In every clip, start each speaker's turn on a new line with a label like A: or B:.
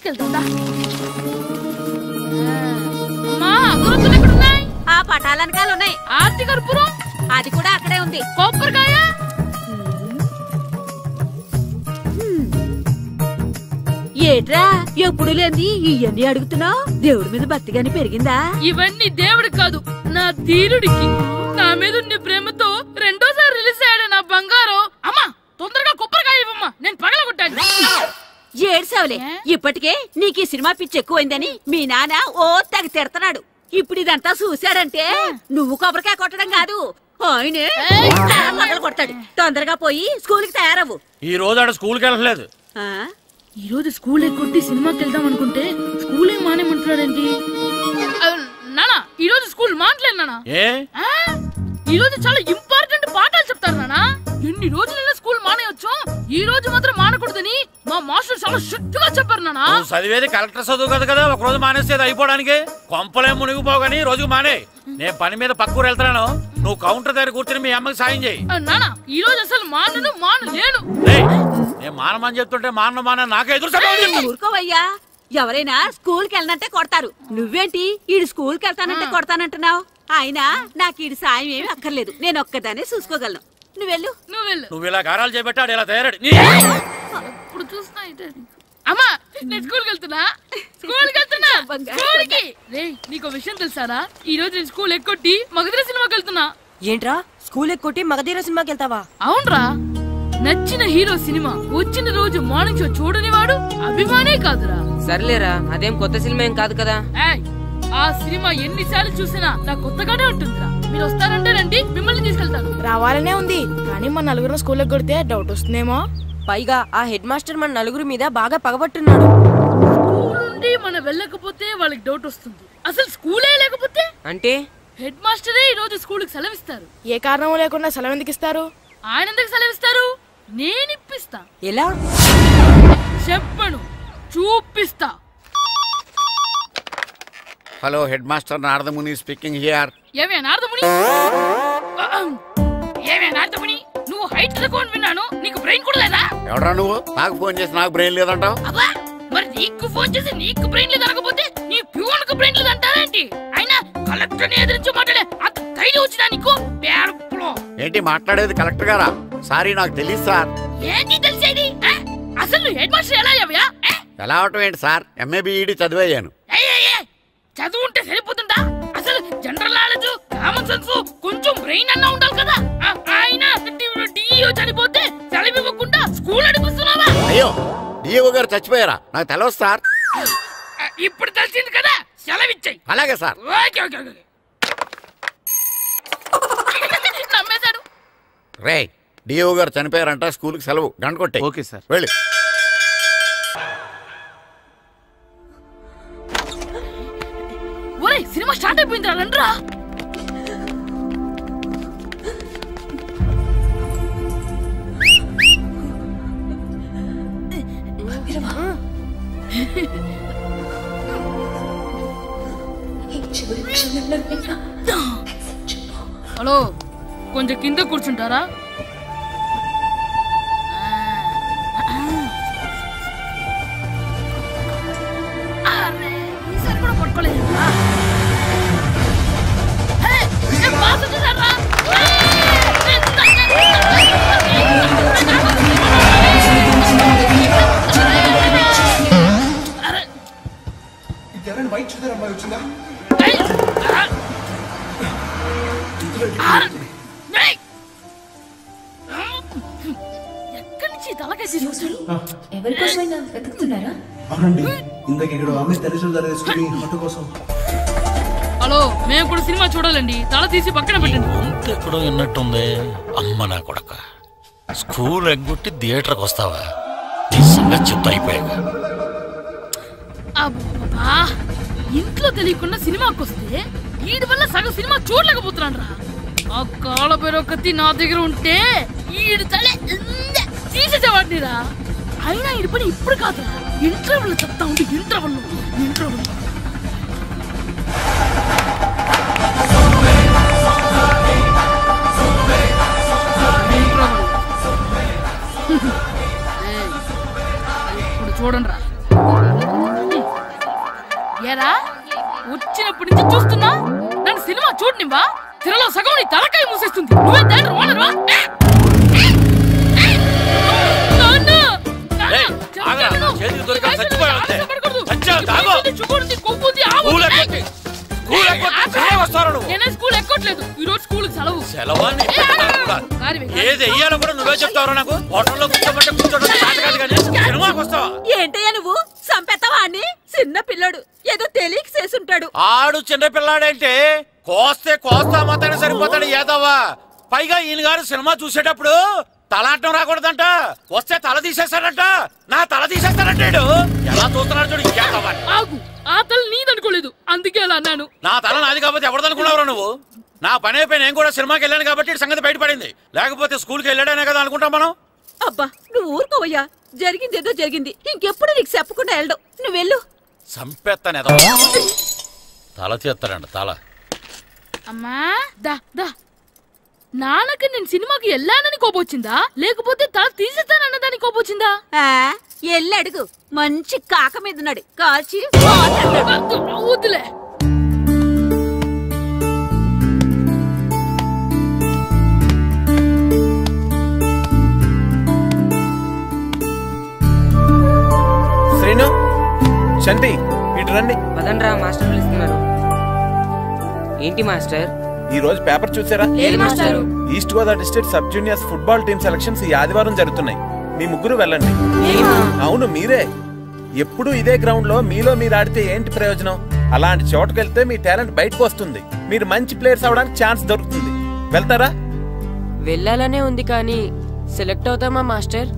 A: తీసుకెళ్తా. అమ్మా అగరొత్తులు ఎక్కడున్నాయి?
B: ఆ పటాలనకాలు ఉన్నాయి.
A: ఆర్తి కర్పూరం
B: అది కూడా అక్కడే ఉంది.
A: కొబ్బరికాయ
B: ఏట్రా ఎప్పుడు లేని ఇవన్నీ అడుగుతున్నావు? దేవుడి మీద భక్తిగాని పెరిగిందా?
A: ఇవన్నీ దేవుడికి కాదు, నా ధీరుడికి. నా మీద ఉండే ప్రేమతో రెండోసారి రిలీజ్ అయ్యాడు నా బంగారం. అమ్మా తొందరగా కొబ్బరికాయ ఇవ్వమ్మా, నేను పగలగొట్టాను.
B: ఏడ్సావులే, ఇప్పటికే నీకు ఈ సినిమా పిచ్చి ఎక్కువైందని మీ నాన్న ఓ తెగ తిడతాడు. ఇప్పుడు ఇదంతా చూశాడంటే నువ్వు కొబ్బరికాయ కొట్టడం కాదు, ఆయనే పగలు కొడతాడు. తొందరగా పోయి స్కూల్ కి తయారవ్వు.
C: ఈ రోజు ఆడ స్కూల్ కి వెళ్ళలేదు.
A: ఈ రోజు స్కూల్ ఎక్కొట్టి సినిమాకి వెళ్దాం అనుకుంటే స్కూల్ ఏం మానేమంటున్నాడండి. నానా ఈ రోజు స్కూల్ మానట్లేదు నానా. ఈ రోజు చాలా ఇంపార్టెంట్ పాఠాలు చెప్తారు నానా. ఎన్ని రోజులైనా స్కూల్ మానేయొచ్చు, ఈ రోజు మాత్రం మానకూడదని మా మాస్టర్ చాలా స్ట్రిక్ట్ గా చెప్పారు నానా.
C: చదివేది కలెక్టర్ చదువు కదా కదా, ఒక రోజు మానేసేది అయిపోవడానికి. కొంపలే మునిగిపోగాని రోజుకు మానే. నేను పని మీద పక్కూరు వెళ్తున్నాను, నువ్వు కౌంటర్ దగ్గర కూర్చొని మీ అమ్మకి సాయం చేయి.
A: నానా ఈ రోజు అసలు మానలేను.
C: నేను మానమని చెప్తుంటే మాన నాకే ఎదురు.
B: ఊరుకోవయ్యా, ఎవరైనా స్కూల్ కి వెళ్ళనంటే కొడతారు. నువ్వేంటి ఈడు స్కూల్ కి వెళ్తానంటే కొడతానంటున్నావు? అయినా నాకు ఈడు సాయం ఏమి అక్కర్లేదు, నేను ఒక్కదాన్ని చూసుకోగలను. నువ్వెళ్ళు.
C: నువ్వు ఇలా గారాలు చేపెట్టాడు ఇలా తయారాడు.
A: ఇప్పుడు చూస్తున్నా అమ్మా, నేను స్కూల్కి వెళ్తున్నా. స్కూల్కి నీకు విషయం తెలుసారా? ఈ రోజు నేను స్కూల్ ఎక్కొట్టి మగధీర సినిమాకి వెళ్తున్నా.
D: ఏంట్రా స్కూల్ ఎక్కొట్టి మగధీర సినిమాకి వెళ్తావా?
A: అవునరా, నచ్చిన హీరో సినిమా వచ్చిన రోజు మార్నింగ్ షో చూడని వాడు అభిమానే కాదురా.
D: సర్లేరా, అదేం కొత్త సినిమా ఏం కాదు కదా.
A: ఆ సినిమా ఎన్నిసార్లు చూసినా నాకు కొత్తగానే ఉంటుందిరా. మీరు వస్తారంటే రండి, మిమ్మల్ని తీసుకెళ్తాను.
E: రావాలనే ఉంది, కానీ మన నలుగురు స్కూల్ కొడితే డౌట్ వస్తుందేమో.
D: పైగా ఆ హెడ్ మాస్టర్ మన నలుగురు మీద బాగా పగబట్టున్నాడు.
A: స్కూల్ నుండి మనం వెళ్ళకపోతే వాళ్ళకి డౌట్ వస్తుంది. అసలు స్కూలే లేకపోతే
D: అంటే
A: హెడ్ మాస్టరే ఈ రోజు స్కూల్ కి సెలవిస్తారు.
E: ఏ కారణం లేకుండా సెలవు ఎందుకు ఇస్తారు?
A: ఆయన ఎందుకు సెలవిస్తారు? నేను ఇప్పిస్తా.
D: ఎలా
A: చెప్పను, చూపిస్తా.
C: Hello, head master Naradamuni speaking here.
A: ఏమే నారదముని, నువ్వు హైట్ తక్కువ విన్నాను, నీకు బ్రెయిన్ కూడా లేదా?
C: ఎవడా నువ్వు? నాకు ఫోన్ చేసి నాకు బ్రెయిన్ లేదంటావు?
A: మరి నీకు ఫోన్ చేసి నీకు బ్రెయిన్ లేదనకపోతే నీ ప్యూన్ కు బ్రెయిన్ లేదంటారేంటి? అయినా కలెక్టర్ ని ఎదిరించి మాట్లాడే అంత ధైర్యం వచ్చినా నీకు?
C: ఏంటి మాట్లాడేది కలెక్టర్ గారా? సారీ, నాకు తెలియదు సార్.
A: ఏంటి తెలిసేది? అసలు హెడ్ మాస్టర్ ఎలా అయ్యావా?
C: ఎలా అవటం ఏంటి సార్, ఎంఏ బిఈడి చదివయ్యాను.
A: చదువు ఉంటే సరిపోతుందా? అసలు జనరల్ నాలెడ్జ్, కామన్ సెన్స్, కొంచెం బ్రెయిన్ అన్నా ఉండాలి కదా. ఆయన డిఇఓ చనిపోతే సెలవు ఇవ్వకుండా స్కూల్ అడిపిస్తున్నావా?
C: అయ్యో, డిఇఓ గారు చచ్చిపోయారా? నాకు తెలియదు సార్.
A: ఇప్పుడు తెలిసింది కదా, సెలవిచ్చాయి.
C: అలాగే సార్.
A: నమ్మేశాడు.
C: రే, డిఇఓ గారు చనిపోయారంట, స్కూల్ కి సెలవు, గంట కొట్టే.
F: Okay sir.
C: వెళ్ళి.
A: ఒరే, సినిమా స్టార్ట్ అయిపోయిందిరా, రండ్రా. హలో, కొంచెం కింద కూర్చుంటారా? ఈసారి కూడా పట్టుకోలేదు. ఎక్కడి నుంచి తలకాయ తీసుకొచ్చాడు?
G: ఎవరికోసమైనా వెతుకుతున్నారా?
H: అవునండి, ఇందాక ఇక్కడ ఆమె తల్లిదండ్రులు తీసుకుని ఆటో కోసం.
A: హలో, మేము కూడా సినిమా చూడాలండి, తల తీసి పక్కన పెట్టండి.
C: ఎక్కడో విన్నట్టుంది. అమ్మ నా కొడక, స్కూల్ ఎగ్గొట్టి థియేటర్కి వస్తావా? చెప్తా అయిపోయాగా.
A: అబ్బా, ఇంట్లో తెలియకుండా సినిమాకి వస్తే వీడి వల్ల సగం సినిమా చూడలేకపోతున్నాను రా. ఆ కాళ్ళ పేరొకటి నా దగ్గర ఉంటే ఈడు తల తీసేసేవాడిని రా. అయినా ఈడి పని ఇప్పుడు కాదురా, ఇంటర్వెల్ చెప్తా ఉంటే ఇంటర్వెల్ ఇప్పుడు చూడండి రా. ఏరా వచ్చినప్పటి నుంచి చూస్తున్నా నన్ను సినిమా చూడనివ్వా తిరలో సగం నీ తలకాయ మూసేస్తుంది నువ్వే దాని ఓనర్వా నేనే స్కూల్ ఎక్కట్లేదు ఈ రోజు స్కూల్ సెలవు
C: ఏది వెయ్యాలో కూడా నువ్వే చెప్తావు నాకు హోటల్లో కూర్చోబట్టే కూర్చోడం
B: ఏంటయ్యా నువ్వు సంపెత్తవా అని చిన్న పిల్లడు ఏదో తెలియక చేసుంటాడు
C: ఆడు చిన్న పిల్లాడంటే కోస్తా మాత్రమే సరిపోతాడు ఏదవ్వా పైగా ఈయన గారు సినిమా చూసేటప్పుడు తలాటం రాకూడదంట వస్తే తల తీసేస్తాడంట నా తల తీసేస్తాడంటాడు ఎలా చూస్తున్నాడు చూడు ఏదవ్వా
A: ఆగు ఆ తల నీదనుకోలేదు అందుకే అలా అన్నాను
C: నా తల నాది కాబట్టి ఎవరిదనుకున్నావురా నువ్వు నా పని అయిపోయి నేను కూడా సినిమాకి వెళ్ళాను కాబట్టి సంగతి బయటపడింది లేకపోతే స్కూల్కి వెళ్ళాడనే కదా అనుకుంటాం మనం
B: అబ్బా నువ్వు ఊరుకోవయ్యా జరిగింది ఏదో జరిగింది ఇంకెప్పుడు నీకు చెప్పకుండా వెళ్ళడు నువ్వు వెళ్ళు
C: సంపెత్తనే తల తీస్తాడంట తల
A: అమ్మా దా దా నాన్నకి నేను సినిమాకి వెళ్ళానని కోపొచ్చిందా లేకపోతే తల తీసేస్తానన్నదాని కోపొచ్చిందా
B: ఎల్లు అడుగు మంచి కాక మీద ఉన్నాడు కాల్చి
A: వద్దులే
F: శ్రీను చంటి ఇటు రండి
D: పదండ్రా మాస్టర్ పిలుస్తున్నారు ఏంటి మాస్టర్
F: ఈ రోజు పేపర్ చూసారా east Godavari district sub juniors football team selections ఈ ఆదివారం జరుగుతున్నాయి మీ ముగ్గురు వెళ్ళండి అవును మీరే ఎప్పుడు ఇదే గ్రౌండ్ లో మీలో మీరు ఆడితే ఏంటి ప్రయోజనం అలాంటి చోటుకు వెళ్తే మీ టాలెంట్ బయటకు వస్తుంది మీరు మంచి ప్లేయర్స్ అవడానికి ఛాన్స్ దొరుకుతుంది వెళ్తారా
D: వెళ్ళాలనే ఉంది కానీ సెలెక్ట్ అవుతామా మాస్టర్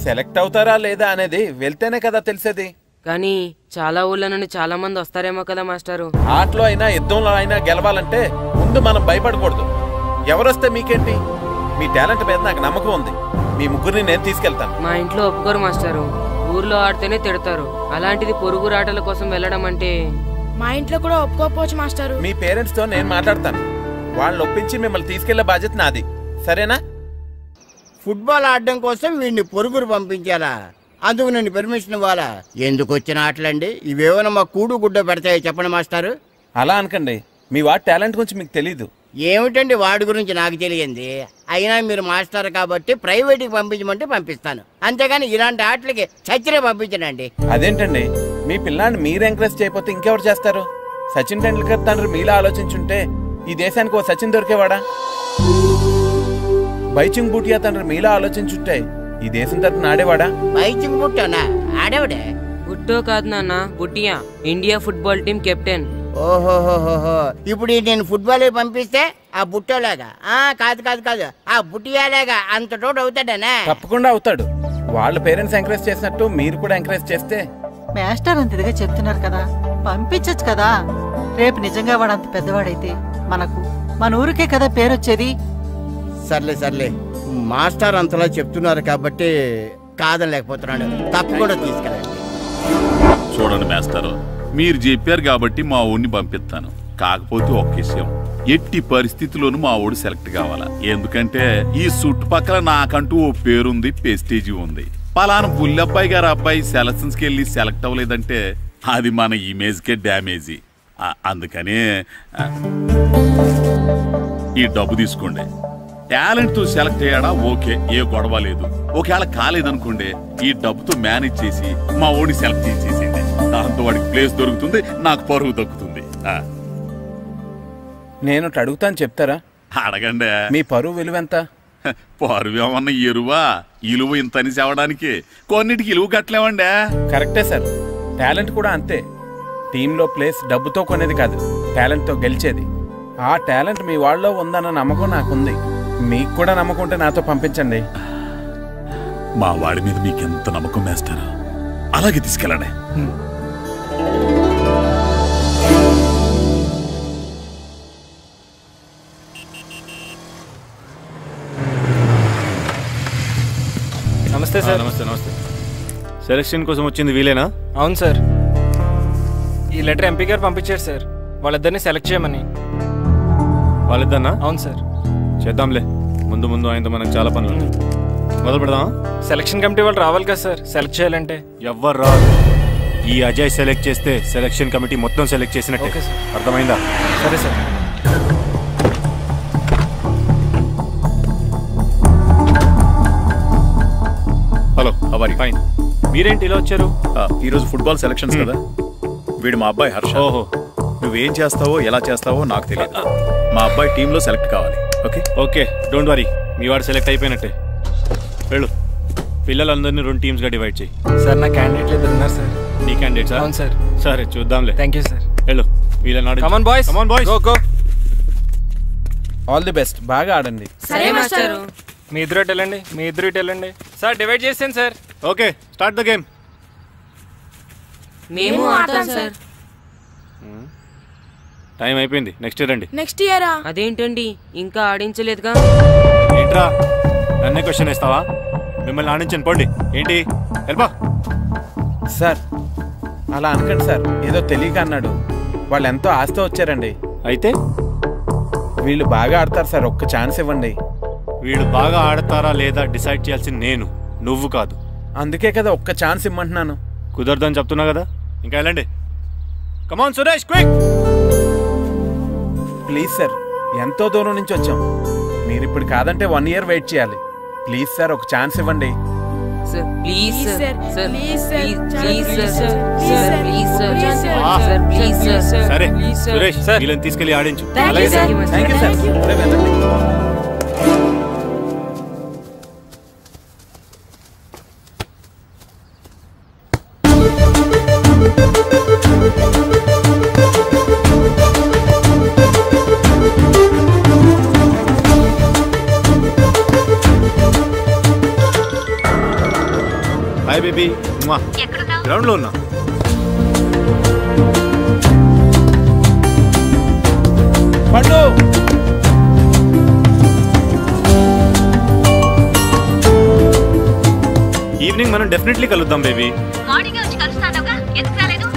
F: సెలెక్ట్ అవుతారా లేదా అనేది వెళ్తేనే కదా తెలిసేది
D: కానీ చాలా ఊళ్ళ నుండి చాలా మంది వస్తారేమో కదా మాస్టారు
F: ఆటలో అయినా యుద్ధంలో అయినా గెలవాలంటే ముందు మనం భయపడకూడదు ఎవరొస్తే మీకేంటి మీ టాలెంట్ మీద నాకు నమ్మకం ఉంది మీ ముగ్గురిని నేను తీసుకెళ్తాను
D: మా ఇంట్లో ఒప్పుకోరు మాస్టారు ఊర్లో ఆడితేనే తిడతారు అలాంటిది పొరుగు ఆటల కోసం వెళ్ళడం అంటే
E: మా ఇంట్లో కూడా ఒప్పుకోకపోవచ్చు మాస్టారు
F: మీ పేరెంట్స్ తో నేను మాట్లాడతాను వాళ్ళని ఒప్పించి మిమ్మల్ని తీసుకెళ్లే బాధ్యత నాది సరేనా
I: ఫుట్బాల్ ఆడడం కోసం వీడిని పొరుగురు పంపించాలా అందుకు నేను పర్మిషన్ ఇవ్వాలా ఎందుకు వచ్చిన ఆటలండి ఇవేమైనా మా కూడు గుడ్డ పెడతాయో చెప్పండి మాస్టారు
F: అలా అనకండి మీ వాడి టాలెంట్ గురించి మీకు తెలీదు
I: ఏమిటండి వాడి గురించి నాకు తెలియంది అయినా మీరు మాస్టర్ కాబట్టి ప్రైవేట్కి పంపించమంటే పంపిస్తాను అంతేగాని ఇలాంటి ఆటలకి చచ్చిరే పంపించనండి
F: అదేంటండి మీ పిల్లాన్ని మీరు ఎంకరేజ్ చేయకపోతే ఇంకెవరు చేస్తారు సచిన్ టెండూల్కర్ తండ్రి మీలా ఆలోచించుంటే ఈ దేశానికి ఓ సచిన్ దొరికేవాడా బైచింగ్ బూటియా తండ్రి మీలా ఆలోచించుంటే ఈ దేశం తరపున ఆడేవాడా
I: బైచింగ్ బుట్టోనా ఆడేవాడే
D: బుట్టో కాదు నాన్న Bhutia India football team captain
I: ఓహోహోహో ఇప్పుడు నేను ఫుట్బాల్ పంపిస్తే ఆ బుట్టోలాగా కాదు కాదు కాదు ఆ బుట్టియాలాగా అంత తోడు అవుతాడనా
F: తప్పకుండా అవుతాడు వాళ్ళ పేరెంట్స్ ఎంకరేజ్ చేసినట్టు మీరు కూడా ఎంకరేజ్ చేస్తే
J: మాస్టర్ అంత ఇదిగా చెప్తున్నారు కదా పంపించచ్చు కదా రేపు నిజంగా వాడు అంత పెద్దవాడైతే మనకు మన ఊరికే కదా పేరొచ్చేది
I: సర్లే సర్లే మాస్టర్ అంతలా చెప్తున్నారు కాబట్టి కాదలేకపోతున్నాడు తప్పకుండా తీసుకెళ్ళండి
K: చూడండి మాస్టర్ మీరు చెప్పారు కాబట్టి మా ఊరిని పంపిస్తాను కాకపోతే ఒక్క విషయం ఎట్టి పరిస్థితుల్లోనూ మా ఊడు సెలెక్ట్ కావాలా ఎందుకంటే ఈ చుట్టుపక్కల నాకంటూ ఓ పేరుంది ప్రెస్టీజీ ఉంది పలానా బుల్లబ్బాయి గారు అబ్బాయి సెలక్షన్స్కి వెళ్ళి సెలెక్ట్ అవ్వలేదంటే అది మన ఇమేజ్ కే డ్యామేజీ అందుకనే ఈ డబ్బు తీసుకోండి టాలెంట్ తో సెలెక్ట్ అయ్యాడా ఓకే ఏ గొడవ లేదు ఒకవేళ కాలేదనుకోండి ఈ డబ్బుతో మేనేజ్ చేసి మా ఓడి సెలెక్ట్ చేసేసేయండి దాంతో వాడికి ప్లేస్ దొరుకుతుంది నాకు పరువు దక్కుతుంది
F: నేను అడుగుతాను చెప్తారా
K: అడగండి
F: మీ పరువు విలువ ఎంత
K: పరువు ఏమన్నా ఎరువా ఇలువ ఇంతని చెప్పడానికి కొన్నిటికి ఇలువ కట్టలేమండి
F: కరెక్టే సార్ టాలెంట్ కూడా అంతే టీంలో ప్లేస్ డబ్బుతో కొనేది కాదు టాలెంట్తో గెలిచేది ఆ టాలెంట్ మీ వాళ్ళలో ఉందన్న నమ్మకం నాకుంది మీకు కూడా నమ్మకం ఉంటే నాతో పంపించండి
K: మా వాడి మీద మీకు ఎంత నమ్మకం వేస్తారా అలాగే తీసుకెళ్ళండి
L: నమస్తే సార్
M: నమస్తే నమస్తే సెలక్షన్ కోసం వచ్చింది వీలేనా
L: అవును సార్ ఈ లెటర్ ఎంపీ గారు పంపించారు సార్ వాళ్ళిద్దరిని సెలెక్ట్ చేయమని
M: వాళ్ళిద్దరినా
L: అవును సార్
M: చేద్దాంలే ముందు ముందు ఆయనతో మనకు చాలా పనులు మొదలు పెడదామా
L: సెలక్షన్ కమిటీ వాళ్ళు రావాలి కదా సార్ సెలెక్ట్ చేయాలంటే
M: ఎవ్వరు రాదు ఈ అజయ్ సెలెక్ట్ చేస్తే సెలక్షన్ కమిటీ మొత్తం సెలెక్ట్ చేసినట్టే. అర్థమైందా?
L: సరే సార్.
M: హలో అవరి ఫైన్. మీరేంటి ఇలా వచ్చారు?
N: ఈరోజు ఫుట్బాల్ సెలక్షన్స్ కదా. వీడు మా అబ్బాయి హర్ష.
M: ఓహో.
N: నువ్వేం చేస్తావో ఎలా చేస్తావో నాకు తెలియదు. మా అబ్బాయి టీంలో సెలెక్ట్ కావాలి. Okay
M: okay, don't worry. మీ వాడు సెలెక్ట్ అయిపోయినట్టే. వెళ్ళు. పిల్లలందరినీ 2 టీమ్స్గా డివైడ్ చేయి.
L: సార్ నా క్యాండిడేట్లు ఇద్దరు ఉన్నారు సార్.
M: నీ క్యాండిడేట్ సార్?
L: అవును సార్.
M: సరే చూద్దాంలే.
L: Thank you sir.
M: వెళ్ళు. వీళ్ళని
L: కమాన్ boys,
M: come on boys,
L: go go.
F: All the best. బాగా ఆడండి.
D: సరే మాస్టర్.
L: మీ ఇద్దరు ఇటు వెళ్ళండి, మీ ఇద్దరు ఇటు వెళ్ళండి. సార్ డివైడ్ చేసాను sir.
M: Okay, start the game.
D: మేము ఆడతాం సార్.
M: టైం అయిపోయింది. నెక్స్ట్ ఇయర్ రండి.
E: నెక్స్ట్ ఇయరా?
D: అదేంటండి ఇంకా ఆడించలేదుగా.
M: ఏంట్రా నన్నే క్వశ్చన్ వేస్తావా? మిమ్మల్ని ఆడించండి, పోండి. ఏంటి వెళ్ళబా.
F: సార్ అలా అనకండి సార్, ఏదో తెలియక అన్నాడు. వాళ్ళు ఎంతో ఆస్తి వచ్చారండి.
M: అయితే
F: వీళ్ళు బాగా ఆడతారు సార్, ఒక్క ఛాన్స్ ఇవ్వండి.
M: వీళ్ళు బాగా ఆడతారా లేదా డిసైడ్ చేయాల్సింది నేను, నువ్వు కాదు.
F: అందుకే కదా ఒక్క ఛాన్స్ ఇమ్మంటున్నాను.
M: కుదరదని చెప్తున్నా కదా, ఇంకా వెళ్ళండి. Come on Suresh, quick.
F: Please sir, ఎంతో దూరం నుంచి వచ్చాం. మీరు ఇప్పుడు కాదంటే 1 year వెయిట్ చేయాలి. ప్లీజ్ సార్, ఒక ఛాన్స్ ఇవ్వండి.
D: Sir please sir, sir
E: please sir,
D: please sir, sir please sir, sir please sir.
M: సరే సురేష్, వీళ్ళని తీసుకెళ్ళి ఆడించు.
D: అలాగే సార్.
F: Thank you sir. వెళ్ళండి.
M: Hi baby. గ్రౌండ్ లో ఉన్నా.
F: పండు.
M: ఈవినింగ్ మనం డెఫినెట్లీ కలుద్దాం బేబీ.
B: మార్నింగ్ వచ్చి కలుస్తానుగా, ఎందుకు రాలేదు?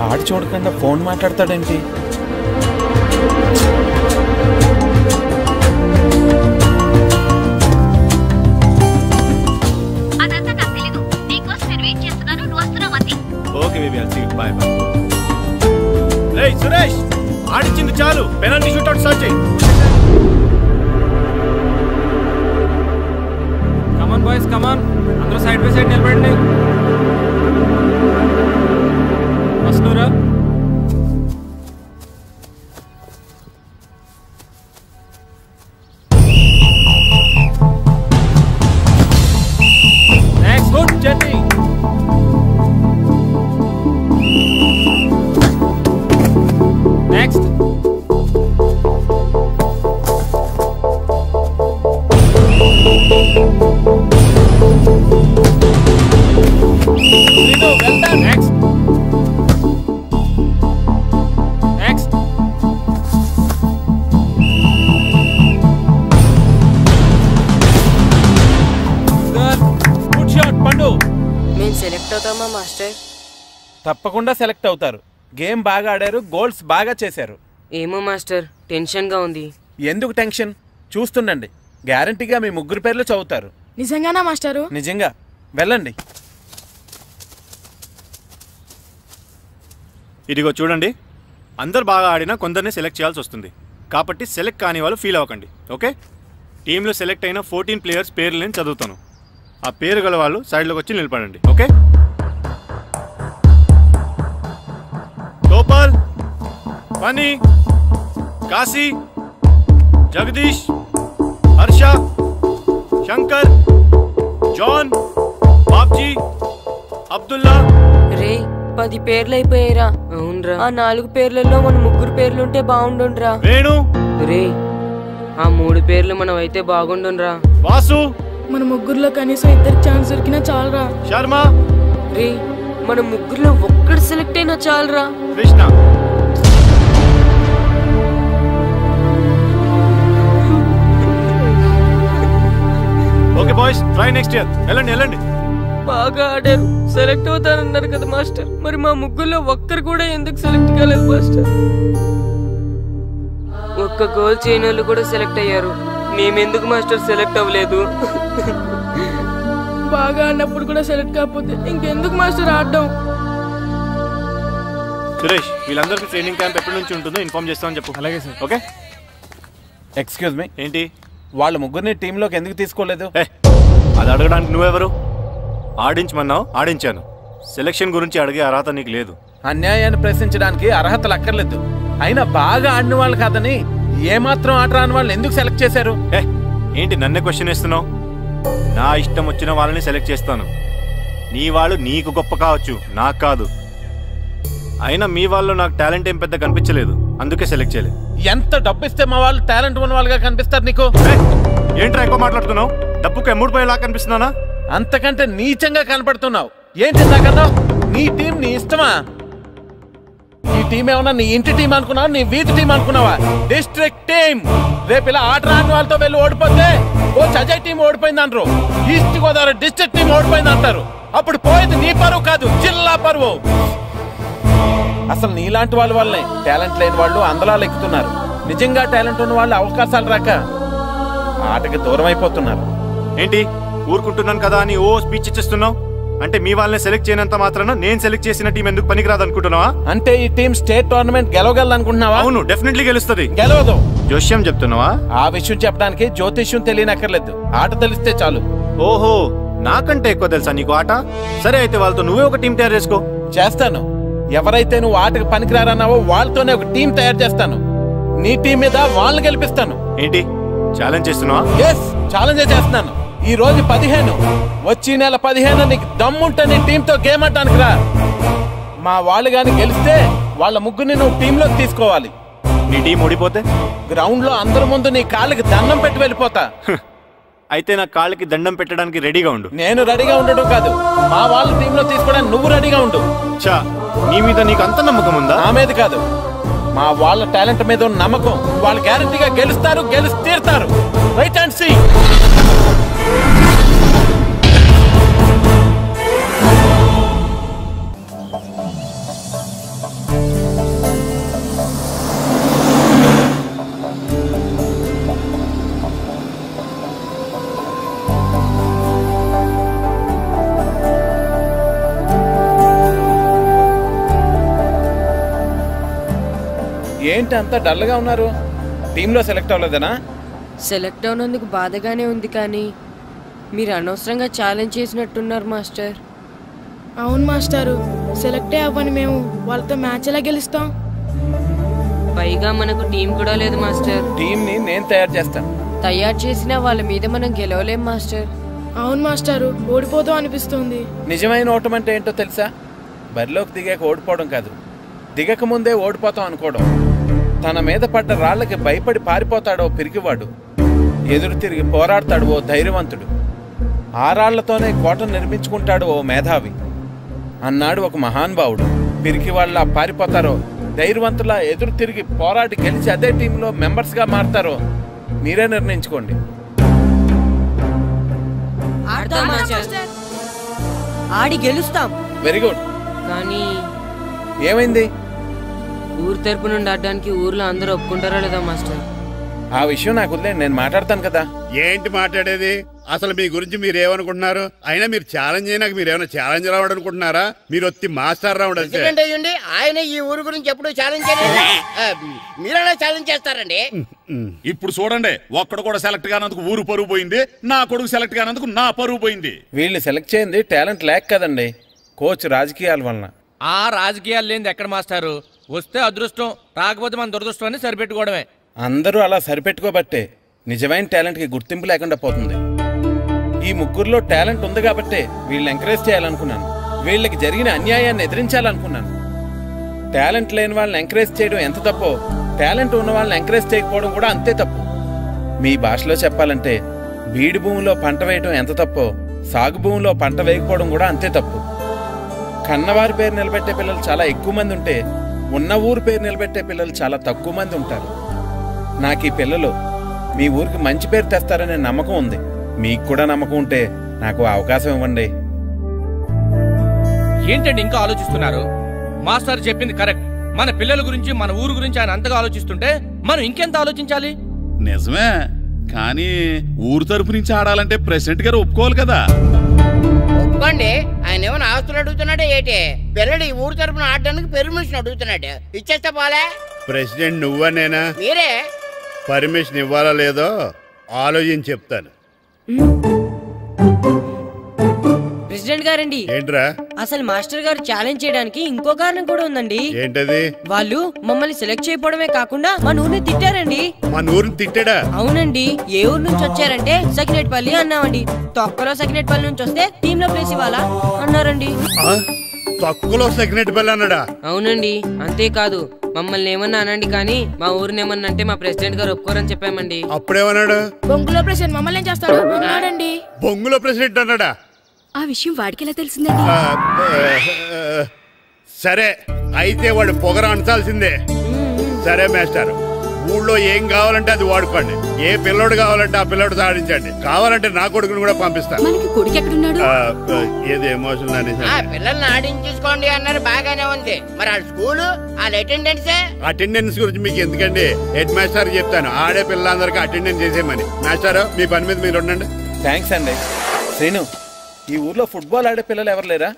F: ఆడు చూడకుండా ఫోన్ మాట్లాడతాడేంటి?
B: అదంతా నాకు తెలీదు. నీకోసం నేను వెయిట్ చేస్తున్నాను, నువ్వు వస్తున్నావు అంతే.
M: Okay baby, I'll see you. Bye bye. రేయ్ సురేష్, ఆడించింది చాలు. పెనాల్టీ షూట్అవుట్ స్టార్ట్ చేయి.
L: Come on boys, come on. అందరూ సైడ్ బై సైడ్ నిలబడండి. వస్తున్నారా? Next good journey. Next. Well done. Next. Next. Good shot, Pandu.
D: మేము సెలెక్ట్ అవుతామా మాస్టర్?
F: తప్పకుండా సెలెక్ట్ అవుతారు. గేమ్ బాగా ఆడారు, గోల్స్ బాగా చేశారు.
D: ఏమో మాస్టర్, టెన్షన్ గా ఉంది.
F: ఎందుకు టెన్షన్? చూస్తుండండి, గ్యారంటీగా మీ 3 పేర్లు చదువుతారు.
E: నిజంగానా మాస్టారు?
F: నిజంగా. వెళ్ళండి.
M: ఇదిగో చూడండి, అందరు బాగా ఆడినా కొందరిని సెలెక్ట్ చేయాల్సి వస్తుంది. కాబట్టి సెలెక్ట్ కాని వాళ్ళు ఫీల్ అవ్వకండి. ఓకే, టీంలో సెలెక్ట్ అయిన 14 ప్లేయర్స్ పేర్లు నేను చదువుతాను. ఆ పేరు గల వాళ్ళు సైడ్లోకి వచ్చి నిలబడండి. Okay, Gopal, Phani, Kashi, Jagadish, Harsha, Shankar, John, Babji, Abdullah.
D: రే 10 పేర్లు అయిపోయారా? అవునరా. ఆ 4 పేర్లలో మన 3 పేర్లుంటే బాగుండుండ్రా.
M: వేణు.
D: రే ఆ 3 పేర్లు మనం అయితే బాగుండుండ్రా.
M: వాసు.
E: మన 3లో కనీసం 2 ఛాన్స్ దొరికినా చాలరా.
M: శర్మ.
D: రే మన 3లో ఒక్కడు సెలెక్ట్ అయినా చాలరా.
M: Krishna. Okay boys, try next year. వెళ్ళండి వెళ్ళండి.
D: బాగా ఆడారు, సెలెక్ట్ అవుతారన్నారు కదా మాస్టర్. మరి మా 3లో ఒక్కరు కూడా ఎందుకు సెలెక్ట్ కాలేదు మాస్టర్? ఒక్క గోల్ చేయని వాళ్ళు కూడా సెలెక్ట్ అయ్యారు. మేమెందుకు మాస్టర్ సెలెక్ట్ అవ్వలేదు?
E: బాగా ఆడినప్పుడు కూడా సెలెక్ట్ కాకపోతే ఇంకెందుకు మాస్టర్ ఆడడం?
M: సురేష్, వీళ్ళందరికీ ట్రైనింగ్ క్యాంప్ ఎప్పటి నుంచి ఉంటుందో ఇన్ఫార్మ్ చేస్తామని చెప్పు. అలాగే సార్. ఓకే.
F: ఎక్స్క్యూజ్ మీ,
M: ఏంటి?
F: వాళ్ళ ముగ్గురిని టీంలోకి ఎందుకు తీసుకోలేదు?
M: అది అడగడానికి నువ్వెవరు? ఆడించమన్నావు, ఆడించాను. సెలక్షన్ గురించి అడిగే అర్హత నీకు లేదు.
F: అన్యాయాన్ని ప్రశ్నించడానికి అర్హతలు అక్కర్లేదు. అయినా బాగా ఆడిన వాళ్ళు కాదని ఏమాత్రం ఆట రాని వాళ్ళని ఎందుకు సెలెక్ట్ చేశారు?
M: ఏంటి నన్నే క్వశ్చన్ వేస్తున్నావు? నా ఇష్టం వచ్చిన వాళ్ళని సెలెక్ట్ చేస్తాను. నీ వాళ్ళు నీకు గొప్ప కావచ్చు, నాకు కాదు. అయినా మీ వాళ్ళు నాకు టాలెంట్ ఏం పెద్ద కనిపించలేదు, అందుకే సెలెక్ట్ చేయలేదు.
F: ఎంత డబ్బు ఇస్తే మా వాళ్ళు టాలెంట్ ఉన్న వాళ్ళుగా కనిపిస్తారు నీకు?
M: ఏంట్రా ఎక్కువ మాట్లాడుతున్నావు? డబ్బుకు ఎమ్ముడిపోయేలా కనిపిస్తున్నానా?
F: అంతకంటే నీచంగా కనపడుతున్నావు. ఏంటి నాకన్నా? నీ టీం నీ ఇష్టమా? ఈ టీం ఏమన్నా నీ ఇంటి టీం అనుకున్నావా, నీ వీధి టీం అనుకున్నావా? District team. రేపు ఇలా ఆట రాని వాళ్ళతో వెళ్ళి ఓడిపోతే కోచ్ అజయ్ టీం ఓడిపోయింది అంటారు, ఈస్ట్ గోదావరి డిస్ట్రిక్ట్ టీం ఓడిపోయింది అంటారు. అప్పుడు పోయేది నీ పరువు కాదు, జిల్లా పరువు. అసలు నీలాంటి వాళ్ళ వల్లనే టాలెంట్ లేని వాళ్ళు అందలాలు ఎక్కుతున్నారు. నిజంగా టాలెంట్ ఉన్న వాళ్ళు అవకాశాలు రాక ఆటకి దూరం అయిపోతున్నారు.
M: ఏంటి ఊరుకుంటున్నాను కదా అని ఓ స్పీచ్ ఇచ్చేస్తున్నావు? అంటే మీ వాళ్ళని సెలెక్ట్ చేయనంత మాత్రాన నేను సెలెక్ట్ చేసిన టీం ఎందుకు పనికిరాదు అనుకుంటున్నావా?
F: అంటే ఈ టీం స్టేట్ టోర్నమెంట్ గెలవగలదు అనుకుంటున్నావా?
M: అవును, డెఫినెట్లీ గెలుస్తుంది.
F: గెలవదు.
M: జోష్యం చెప్తున్నావా?
F: ఆ విషయం చెప్పడానికి జ్యోతిష్యం తెలియనక్కర్లేదు, ఆట తెలిస్తే చాలు.
M: ఓహో, నాకంటే ఎక్కువ తెలుసా నీకు ఆట? సరే అయితే వాళ్ళతో నువ్వే ఒక టీం తయారు చేసుకో.
F: చేస్తాను. ఎవరైతే నువ్వు ఆటకు పనికిరారన్నావో వాళ్ళతోనే ఒక టీం తయారు చేస్తాను. నీ టీం మీద వాళ్ళని గెలిపిస్తాను.
M: ఏంటి ఛాలెంజ్ చేస్తున్నావా?
F: ఎస్, ఛాలెంజ్ చేస్తున్నాను. ఈ రోజు 15, వచ్చి నెల 15 నీకు దమ్ముంటే నీ టీంతో గేమ్ ఆడటానికి రా. మా వాళ్ళు గాని గెలిస్తే వాళ్ళ ముగ్గురిని నువ్వు టీంలోకి తీసుకోవాలి.
M: నీ టీం ఓడిపోతే
F: గ్రౌండ్ లో అందరి ముందు నీ కాళ్ళకి దండం పెట్టి వెళ్ళిపోతా.
M: అయితే నా కాళ్ళకి దండం పెట్టడానికి రెడీగా ఉండు.
F: నేను రెడీగా ఉండడం కాదు, మా వాళ్ళ టీంలో తీసుకోవడానికి నువ్వు రెడీగా ఉండు.
M: చా, నీ మీద నీకు అంత నమ్మకం ఉందా?
F: నా మీద కాదు, మా వాళ్ళ టాలెంట్ మీద ఉన్న నమ్మకం. వాళ్ళు గ్యారంటీగా గెలుస్తారు, గెలిచి తీరుతారు. Right and see. ఏంటి అంత డల్గా ఉన్నారు? టీంలో సెలెక్ట్ అవ్వలేదనా?
D: సెలెక్ట్ అవునందుకు బాధగానే ఉంది, కానీ మీరు అనవసరంగా ఛాలెంజ్ చేసినట్టున్నారు మాస్టర్.
E: అవును మాస్టారు, సెలెక్టే అవ్వని మేము వాళ్ళతో మ్యాచ్ ఎలా గెలుస్తాం?
D: పైగా మనకు టీం కూడా లేదు మాస్టర్.
F: టీంని నేను తయారు చేస్తాను.
D: తయారు చేసిన వాళ్ళ మీద మనం గెలవలేం మాస్టర్.
E: అవును మాస్టారు, ఓడిపోతాం అనిపిస్తుంది.
F: నిజమైన ఓటం అంటే ఏంటో తెలుసా? బరిలోకి దిగాక ఓడిపోవడం కాదు, దిగక ముందే ఓడిపోతాం అనుకోవడం. తన మీద పడ్డ రాళ్లకి భయపడి పారిపోతాడో పిరికివాడు, ఎదురు తిరిగి పోరాడతాడు ఓ ధైర్యవంతుడు, ఆ రాళ్లతోనే కోటను నిర్మించుకుంటాడు ఓ మేధావి అన్నాడు ఒక మహానుభావుడు. పిరికి వాళ్ళ పారిపోతారో, ధైర్యవంతులా ఎదురు తిరిగి పోరాడి గెలిచి అదే టీంలో మెంబర్స్గా మారతారో మీరే నిర్ణయించుకోండి.
D: ఆడి గెలుస్తాం.
F: Very good.
D: కానీ
F: ఏమైంది?
D: ఊరు తరపు నుండి ఆడడానికి ఊర్లో అందరూ ఒప్పుకుంటారా లేదా మాస్టర్?
F: ఆ విషయం నాకు వదిలేండి, నేను మాట్లాడతాను కదా.
O: ఏంటి మాట్లాడేది? అసలు మీ గురించి మీరు ఏమనుకుంటున్నారు? అయినా మీరు ఛాలెంజ్ అయినాక మీరు ఏమైనా ఛాలెంజ్ రౌండ్ అనుకుంటున్నారా? మీరు వచ్చి మాస్టర్ రౌండ్ అంటే
I: ఆయన ఈ ఊరు గురించి ఎప్పుడు ఛాలెంజ్ చేయలేదు, మీరైనా ఛాలెంజ్ చేస్తారండి.
K: ఇప్పుడు చూడండి, ఒక్కడు కూడా సెలెక్ట్ కానందుకు ఊరు పరువు పోయింది, నా కొడుకు సెలెక్ట్ కానందుకు నా పరువు పోయింది.
F: వీళ్ళు సెలెక్ట్ చేయింది టాలెంట్ లేక కదండి, కోచ్ రాజకీయాల వలన.
P: ఆ రాజకీయాలు లేనిది ఎక్కడ మాస్టారు? వస్తే అదృష్టం, రాకపోతే మన దురదృష్టం అని సరిపెట్టుకోవడమే.
F: అందరూ అలా సరిపెట్టుకోబట్టే నిజమైన టాలెంట్కి గుర్తింపు లేకుండా పోతుంది. ఈ ముగ్గురులో టాలెంట్ ఉంది కాబట్టే వీళ్ళని ఎంకరేజ్ చేయాలనుకున్నాను, వీళ్ళకి జరిగిన అన్యాయాన్ని ఎదిరించాలనుకున్నాను. టాలెంట్ లేని వాళ్ళని ఎంకరేజ్ చేయడం ఎంత తప్పో, టాలెంట్ ఉన్న వాళ్ళని ఎంకరేజ్ చేయకపోవడం కూడా అంతే తప్పు. మీ భాషలో చెప్పాలంటే బీడు భూమిలో పంట వేయడం ఎంత తప్పో, సాగు భూమిలో పంట వేయకపోవడం కూడా అంతే తప్పు. కన్నవారి పేరు నిలబెట్టే పిల్లలు చాలా ఎక్కువ మంది ఉంటే, ఉన్న ఊరు పేరు నిలబెట్టే పిల్లలు చాలా తక్కువ మంది ఉంటారు. నాకు ఈ పిల్లలు మీ ఊరికి మంచి పేరు తెస్తారనే నమ్మకం ఉంది. మీకు కూడా నమ్మకం ఉంటే నాకు అవకాశం ఇవ్వండి.
P: ఏంటండి ఇంకా ఆలోచిస్తున్నారు? మాస్టర్ చెప్పింది కరెక్ట్. మన పిల్లల గురించి, మన ఊరు గురించి ఆయన అంతగా ఆలోచిస్తుంటే మనం ఇంకెంత ఆలోచించాలి?
K: నిజమే, కానీ ఊరు తరపు నుంచి ఆడాలంటే ప్రెసిడెంట్ గారు ఒప్పుకోవాలి కదా.
I: ఒప్పుకోండి. ఆయన ఏమైనా ఆస్తులు అడుగుతున్నాడే ఏంటి? పిల్లడు ఈ ఊరు తరపున ఆడడానికి పర్మిషన్ అడుగుతున్నాడు. ఇచ్చేస్తే పోలే.
O: ప్రెసిడెంట్ నువ్వా నేనా?
I: మీరే.
O: పర్మిషన్ ఇవ్వాలా లేదో ఆలోచించి చెప్తాను.
D: ప్రెసిడెంట్ గారండి,
O: ఏంట్రా?
D: అసలు మాస్టర్ గారు ఛాలెంజ్ చేయడానికి ఇంకో కారణం కూడా ఉందండి.
O: ఏంటది?
D: వాళ్ళు మమ్మల్ని సెలెక్ట్ చేయకపోవడమే కాకుండా మన ఊరిని తిట్టారండి.
O: మన ఊరిని తిట్టాడా?
D: అవునండి. ఏ ఊరు నుంచి వచ్చారంటే సకినేట్పల్లి అన్నామండి. తొక్కలో సకినేట్పల్లి నుంచి వస్తే టీమ్ లో ప్లేస్ ఇవ్వాలా అన్నారండి.
O: తొక్కలో సకినేట్పల్లి అన్నాడా?
D: అవునండి. అంతేకాదు మమ్మల్ని ఏమన్నా అనండి కానీ మా ఊరిని ఏమన్నా అంటే మా ప్రెసిడెంట్ గారు ఒప్పుకోరని చెప్పామండి.
O: అప్పుడేమన్నాడు?
E: బొంగులో ప్రెసిడెంట్ మమ్మల్ని ఏం చేస్తాడు అన్నాడండి.
O: బొంగులో ప్రెసిడెంట్ అన్నాడా?
B: ఆ విషయం వాడికి ఎలా తెలిసిందండి?
O: సరే అయితే వాడు పొగర అంచాల్సిందే. సరే మాస్టర్, ఊళ్ళో ఏం కావాలంటే అది వాడుకోండి. ఏ పిల్లోడు కావాలంటే ఆ పిల్లోడు సాధించండి. కావాలంటే నా కొడుకుని కూడా పంపిస్తాను.
B: మనకి కొడుకు ఎక్కడున్నాడు?
O: ఏది ఎమోషన్ అని
I: పిల్లల్ని ఆడించేసుకోండి అన్నారు, బాగానే ఉంది. మరి ఆ స్కూలు వాళ్ళ
O: అటెండెన్స్ గురించి మీకు ఎందుకండి? హెడ్ మాస్టర్ చెప్తాను, ఆడే పిల్లలందరికీ అటెండెన్స్ చేసేయమని. మాస్టర్ మీ పని మీద మీరు ఉండండి.
F: థ్యాంక్స్ అండి. శ్రీను, ఈ ఊర్లో ఫుట్బాల్ ఆడే పిల్లలు ఎవరు లేరా?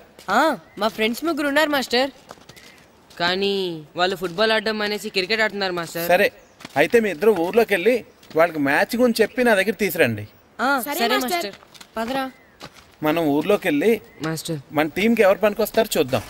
D: మా ఫ్రెండ్స్ ముగ్గురు ఉన్నారు మాస్టర్, కానీ వాళ్ళు ఫుట్బాల్ ఆడడం అనేసి క్రికెట్ ఆడుతున్నారు మాస్టర్.
F: సరే అయితే మీ ఇద్దరు ఊర్లోకి వెళ్ళి వాళ్ళకి మ్యాచ్ గురించి చెప్పి నా దగ్గర తీసురండి.
D: సరే మాస్టర్, పదరా.
F: మనం ఊర్లోకి వెళ్ళి
D: మాస్టర్
F: మన టీంకి ఎవరు పనికొస్తారో చూద్దాం.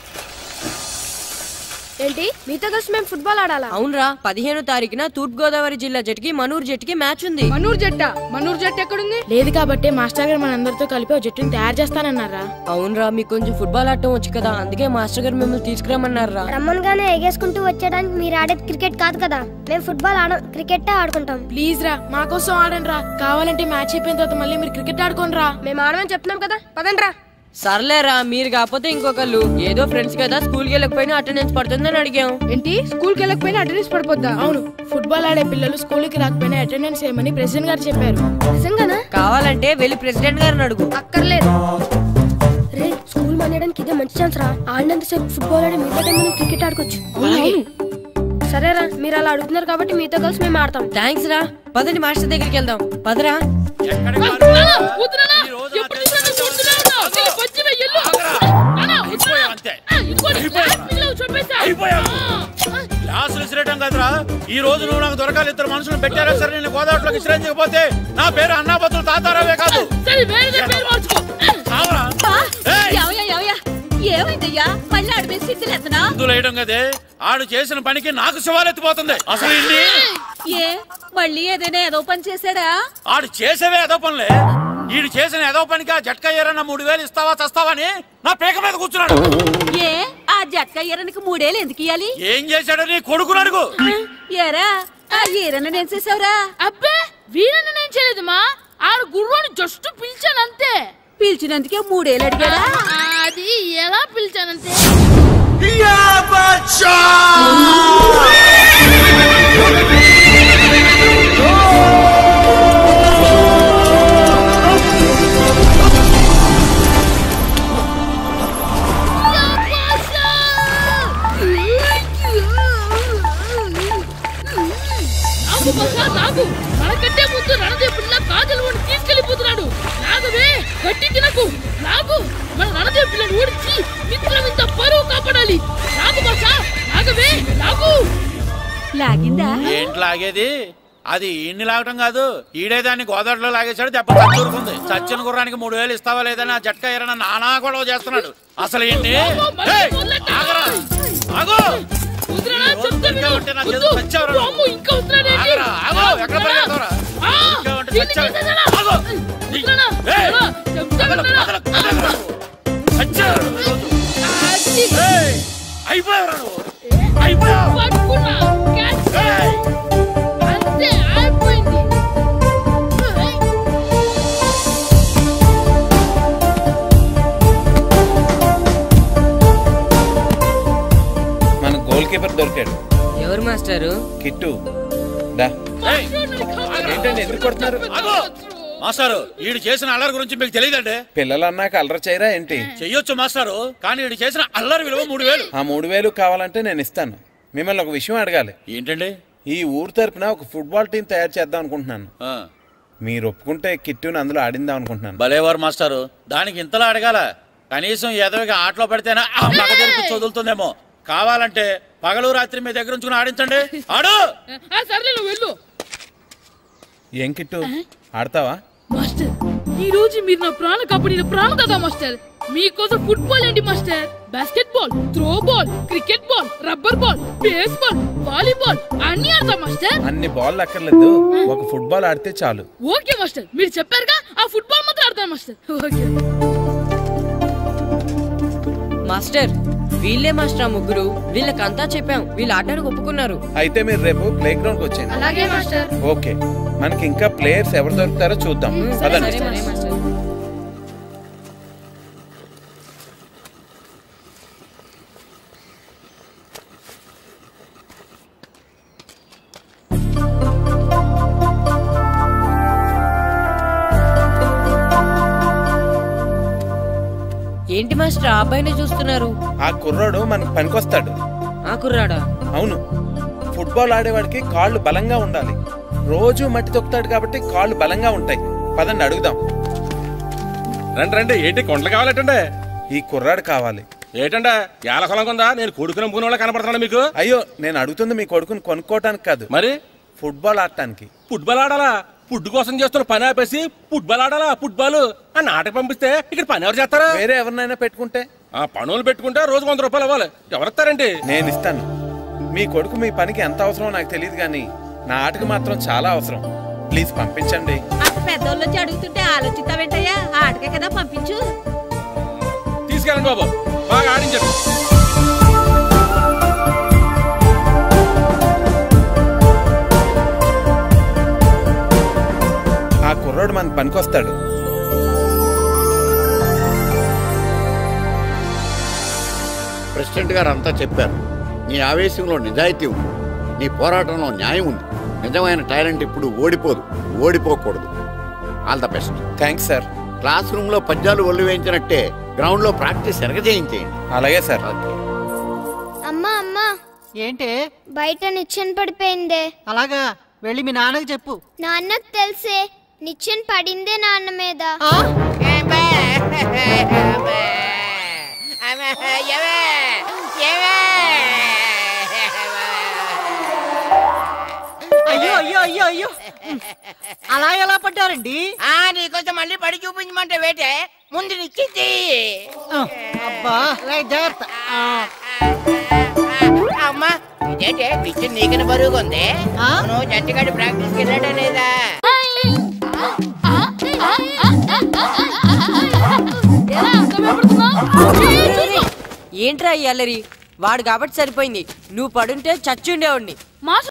E: ఏంటి మీతో కలిసి మేము ఫుట్బాల్ ఆడాలా?
D: అవునరా, 15వ తారీఖున తూర్పు గోదావరి జిల్లా జట్టుకి మనూరు జట్టుకి మ్యాచ్ ఉంది.
E: మనూరు జట్టు ఎక్కడుంది? లేదు కాబట్టి మాస్టర్ గారు మనందరితో కలిపి ఒక జట్టుని తయారు చేస్తానన్నారా?
D: అవునరా, మీకు కొంచెం ఫుట్బాల్ ఆడటం వచ్చు కదా, అందుకే మాస్టర్ గారు మిమ్మల్ని తీసుకురామన్నారా.
Q: రమ్మన్గానే ఎగేసుకుంటూ వచ్చేయడానికి మీరు ఆడేది క్రికెట్ కాదు కదా. మేము ఫుట్బాల్ ఆడం, క్రికెట్ ఆడుకుంటాం.
E: ప్లీజ్ రా, మా కోసం ఆడండి రా. కావాలంటే మ్యాచ్ అయిపోయిన తర్వాత మళ్ళీ మీరు క్రికెట్ ఆడుకోండి రా. మేము ఆడమని చెప్తున్నాం కదా, పదండి రా.
D: సర్లేరా, మీరు కాకపోతే ఇంకొకళ్ళు. ఏదో ఫ్రెండ్స్ కదా, స్కూల్కి వెళ్ళకపోయినా అటెండెన్స్ పడుతుందని అడిగాం.
E: ఏంటి స్కూల్కి వెళ్ళకపోయినా అటెండెన్స్ పడిపోద్దా? అవును, ఫుట్బాల్ ఆడే పిల్లలు స్కూల్కి రాకపోయినా అటెండెన్స్ చేయమని ప్రెసిడెంట్ గారు చెప్పారు.
Q: నిజంగానా?
D: కావాలంటే వెళ్ళి ప్రెసిడెంట్ గారిని అడుగు.
E: అక్కర్లేదు.
Q: రే, స్కూల్ మానేయడానికి ఇదే మంచి ఛాన్స్ రా. ఆడినంతసేపు ఫుట్బాల్ ఆడి మిగతా టైం మనం క్రికెట్ ఆడుకోవచ్చు. సరేరా, మీరు అలా అడుగుతున్నారు కాబట్టి మీతో కలిసి మేము ఆడతాం.
D: థ్యాంక్స్ రా. పదండి మాస్టర్ దగ్గరికి వెళ్దాం. పదరా.
C: క్లాసులు విసిరేయడం కదరా, ఈ రోజు నువ్వు నాకు దొరకాలి. ఇద్దరు మనుషులు పెట్టారా సరే, నేను గోదావరిలోకి విసిరించకపోతే నా పేరు అన్నాబతులు తాతారావే కాదు.
B: ఏమైందయ్యా? మళ్ళీ ఆడిపోయి సిద్ధులేతనా?
C: వేయడం కదే, ఆడు చేసిన పనికి నాకు శివాలెత్తిపోతుంది. అసలు
B: ఏ మళ్ళీ ఏదైనా ఏదో పని చేశాడా?
C: ఆడు చేసేవే ఏదో పనులే. ఈడు చేసిన ఏదో పనికి ఆ జట్కా ఏరన్న 3000 ఇస్తావా చస్తావని నా పేక మీద కూర్చున్నాడు.
B: ఏ ఆ జట్కా ఈరనికి 3000 ఎందుకు ఇయ్యాలి?
C: ఏం చేశాడో నీ కొడుకుని అడుగు.
B: ఏరా ఆ ఈరన్న నేను చేసావురా?
A: అబ్బే, వీరన్న నేను చేయలేదు మా. ఆడు గుర్రాన్ని జస్ట్ పిలిచాను అంతే.
B: పిలిచినందుకే 3000 అడిగాడా?
A: అది ఎలా పిలిచానంతే. మనకంటే ముందు రణదేవుడిన కాజలవాడిని తీసుకెళ్లిపోతున్నాడు. లాగవే, గట్టి తినకు, లాగు. మన రణదేవు పిల్లని ఓడించి మిత్రం ఇంత పరువు కాపాడాలి. లాగు బాసా, లాగవే, లాగు.
B: లాగిందా?
C: ఏంటి లాగేది? అది ఈయన్ని లాగటం కాదు, ఈడే దాన్ని గోదావరిలో లాగేశాడు. దెబ్బ తూరుకుంది. చచ్చిన గుర్రానికి 3000 ఇస్తావా లేదని ఆ జట్కా ఏరన్నా నానా గొడవ చేస్తున్నాడు. అసలు ఏంటి?
F: మన గోల్ కీపర్ దొరికాడు.
D: ఎవరు మాస్టారు?
F: కిట్టు. ఏంటండి ఎందుకు కొడుతున్నారు?
C: మాస్టారు, ఈడు చేసిన అల్లరి గురించి మీకు తెలియదండి.
F: పిల్లలు అన్నాక అల్లరి చేయరా ఏంటి?
C: చెయ్యొచ్చు మాస్టారు, కానీ ఈడు చేసిన అల్లరి విలువ 3000.
F: ఆ 3000 కావాలంటే నేను ఇస్తాను. మిమ్మల్ని ఒక విషయం అడగాలి.
C: ఏంటండి?
F: ఈ ఊరు తరపున ఒక ఫుట్బాల్ టీం తయారు చేద్దాం అనుకుంటున్నాను. మీరు ఒప్పుకుంటే కిట్టుని అందులో ఆడిందాం అనుకుంటున్నాను.
C: భలేవారు మాస్టారు, దానికి ఇంతలా అడగాల? కనీసం ఏదోగా ఆటలో పడితేనా మగ తెరిపి చదువుతుందేమో. కావాలంటే పగలు రాత్రి మీ దగ్గర ఉంచుకుని ఆడించండి. ఆడు.
A: సర్లే నువ్వు వెళ్ళు.
F: ఏం కిట్టు ఆడతావా?
A: మాస్టర్ ఈ రోజు మీరు నా ప్రాణ కాపాడిన ప్రాణ కదా మాస్టర్. మీకోసం ఫుట్బాల్ ఏంటి master, basket ball, throw ball, cricket ball, rubber ball, base ball, volleyball అన్ని ఆడతా మాస్టర్.
F: అన్ని బాల్ అక్కర్లేదు, ఒక ఫుట్బాల్ ఆడితే చాలు.
A: ఓకే మాస్టర్, మీరు చెప్పారుగా ఆ ఫుట్బాల్ మాత్రం ఆడతాను మాస్టర్. ఓకే
D: మాస్టర్ వీళ్ళే మాస్టర్ ఆ ముగ్గురు. వీళ్ళకంతా చెప్పాం, వీళ్ళు ఆడడానికి ఒప్పుకున్నారు.
F: అయితే మీరు రేపు ప్లే గ్రౌండ్ కి వచ్చేయండి.
A: అలాగే మాస్టర్.
F: ఓకే, మనకి ఇంకా ప్లేయర్స్ ఎవరు దొరుకుతారో చూద్దాం. పదండి.
D: ఏంటి మాస్టర్ ఆ అబ్బాయిని చూస్తున్నారు?
F: ఆ కుర్రాడు మనకు పనికొస్తాడు.
D: ఆ కుర్రాడా?
F: అవును, ఫుట్బాల్ ఆడేవాడికి కాళ్ళు బలంగా ఉండాలి. రోజు మట్టి తొక్కుతాడు కాబట్టి కాళ్ళు బలంగా ఉంటాయి. పదండి అడుగుదాం.
P: రండి రండి. ఏంటి కొండలు కావాలటండే?
F: ఈ కుర్రాడు కావాలి.
P: ఏటండా ఏల కొలం ఉందా? నేను కొడుకుని పూన వాళ్ళ కనపడుతున్నా మీకు?
F: అయ్యో, నేను అడుగుతుంది మీ కొడుకుని కొనుక్కోవటానికి కాదు,
P: మరి
F: ఫుట్బాల్ ఆడటానికి.
P: ఫుట్బాల్ ఆడాలా? ఫుడ్ కోసం చేస్తున్న పని ఆపేసి ఫుట్బాల్ ఆడాలా? ఫుట్బాల్ ఆ నాటకు పంపిస్తే ఇక్కడ పని ఎవరు చేస్తారా?
F: వేరే ఎవరినైనా పెట్టుకుంటే.
P: ఆ పనులు పెట్టుకుంటే రోజు 100 రూపాయలు ఇవ్వాలి. ఎవరిస్తారండి?
F: నేను ఇస్తాను. మీ కొడుకు మీ పనికి ఎంత అవసరమో నాకు తెలియదు, కానీ నా ఆటకు మాత్రం చాలా అవసరం. ప్లీజ్ పంపించండి.
B: పెద్దోళ్ళు వచ్చి అడుగుతుంటే ఆలోచిస్తావేంటయ్యా? ఆటకే కదా, పంపించు.
P: తీసుకెళ్ళండి బాబు, బాగా ఆడించండి.
F: ఆ కుర్రోడు మనకు పనికొస్తాడు.
O: ప్రెసిడెంట్ గారు అంతా చెప్పారు. నీ ఆవేశంలో నిజాయితీ ఉంది, నీ పోరాటంలో న్యాయం ఉంది. నిజమైన టాలెంట్ ఇప్పుడు ఓడిపోదు, ఓడిపోకూడదు. All the best.
F: Thanks sir.
O: Classroom లో పద్యాలు ఒళ్ళు వేయించినట్టే గ్రౌండ్ లో ప్రాక్టీస్ ఎరగజేయించేయండి.
F: అలాగే సార్.
Q: అమ్మా అమ్మా,
J: ఏంటి
Q: బయట నిచ్చెన పడిపోయిందే.
J: అలాగా, వెళ్ళి మీ నాన్నకి చెప్పు.
Q: నాన్నకు తెలిసే, నిచ్చెన పడిందే నాన్న మీద.
J: అయ్యో అయ్యో అయ్యో అయ్యో, అలా ఎలా పడ్డారండి?
I: నీకోసం మళ్ళీ పడి చూపించమంటే వేటే, ముందు నిచ్చింది.
J: అబ్బా, జాగ్రత్త.
I: అమ్మా, ఇదేంటే నిచ్చిన నీకని బరువుగా ఉంది. నువ్వు జట్టుగాడి ప్రాక్టీస్కి వెళ్ళాడా లేదా?
D: ఏంట్రా ఈ అల్లరి? వాడు కాబట్టి సరిపోయింది, నువ్వు పడుంటే చచ్చి ఉండేవాడిని.